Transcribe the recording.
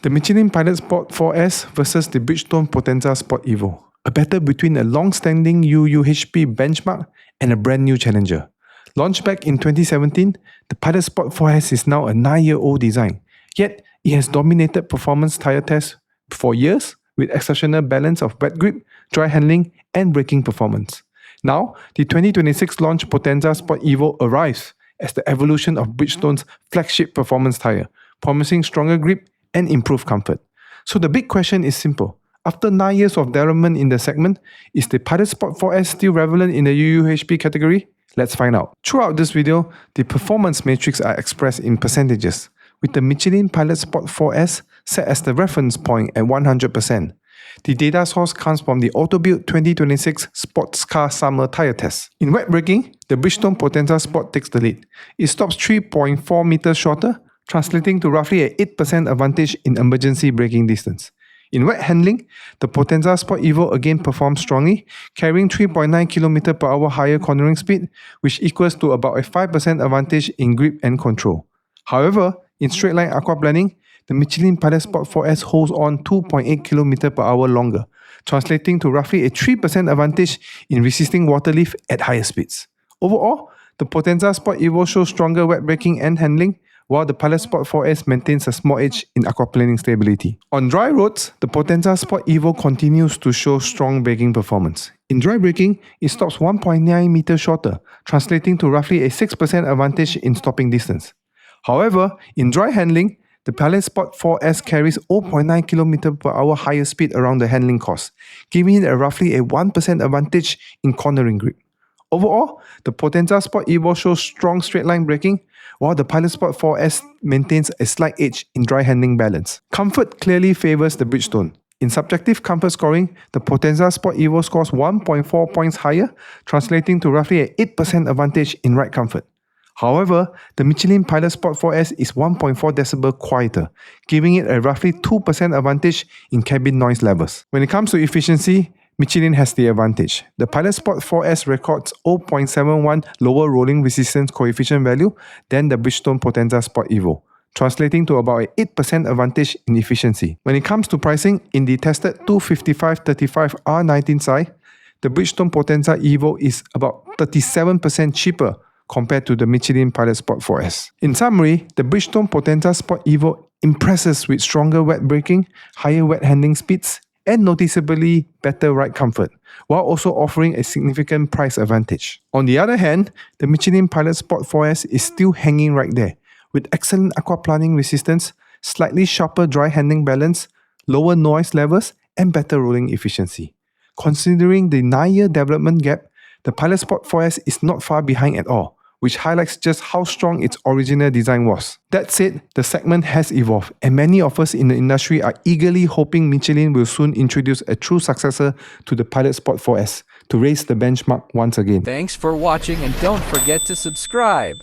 The Michelin Pilot Sport 4S versus the Bridgestone Potenza Sport Evo. A battle between a long-standing UUHP benchmark and a brand new challenger. Launched back in 2017, the Pilot Sport 4S is now a 9-year-old design. Yet, it has dominated performance tire tests for years with exceptional balance of wet grip, dry handling, and braking performance. Now, the 2026 launch Potenza Sport Evo arrives as the evolution of Bridgestone's flagship performance tire, promising stronger grip and improved comfort. So the big question is simple. After 9 years of development in the segment, is the Pilot Sport 4S still relevant in the UUHP category? Let's find out. Throughout this video, the performance metrics are expressed in percentages, with the Michelin Pilot Sport 4S set as the reference point at 100%. The data source comes from the Autobuild 2026 Sports Car Summer Tire Test. In wet braking, the Bridgestone Potenza Sport takes the lead. It stops 3.4 meters shorter, translating to roughly an 8% advantage in emergency braking distance. In wet handling, the Potenza Sport Evo again performs strongly, carrying 3.9 km per hour higher cornering speed, which equals to about a 5% advantage in grip and control. However, in straight line aquaplaning, the Michelin Pilot Sport 4S holds on 2.8 km per hour longer, translating to roughly a 3% advantage in resisting water lift at higher speeds. Overall, the Potenza Sport Evo shows stronger wet braking and handling, while the Pilot Sport 4S maintains a small edge in aquaplaning stability. On dry roads, the Potenza Sport Evo continues to show strong braking performance. In dry braking, it stops 1.9 meters shorter, translating to roughly a 6% advantage in stopping distance. However, in dry handling, the Pilot Sport 4S carries 0.9 km per hour higher speed around the handling course, giving it a roughly a 1% advantage in cornering grip. Overall, the Potenza Sport Evo shows strong straight line braking, while the Pilot Sport 4S maintains a slight edge in dry handling balance. Comfort clearly favours the Bridgestone. In subjective comfort scoring, the Potenza Sport Evo scores 1.4 points higher, translating to roughly an 8% advantage in ride comfort. However, the Michelin Pilot Sport 4S is 1.4 dB quieter, giving it a roughly 2% advantage in cabin noise levels. When it comes to efficiency, Michelin has the advantage. The Pilot Sport 4S records 0.71 lower rolling resistance coefficient value than the Bridgestone Potenza Sport Evo, translating to about an 8% advantage in efficiency. When it comes to pricing, in the tested 255/35 R19 size, the Bridgestone Potenza Evo is about 37% cheaper compared to the Michelin Pilot Sport 4S. In summary, the Bridgestone Potenza Sport Evo impresses with stronger wet braking, higher wet handling speeds, and noticeably better ride comfort, while also offering a significant price advantage. On the other hand, the Michelin Pilot Sport 4S is still hanging right there, with excellent aquaplaning resistance, slightly sharper dry handling balance, lower noise levels, and better rolling efficiency. Considering the 9-year development gap, the Pilot Sport 4S is not far behind at all, which highlights just how strong its original design was. That said, the segment has evolved, and many of us in the industry are eagerly hoping Michelin will soon introduce a true successor to the Pilot Sport 4S to raise the benchmark once again. Thanks for watching, and don't forget to subscribe.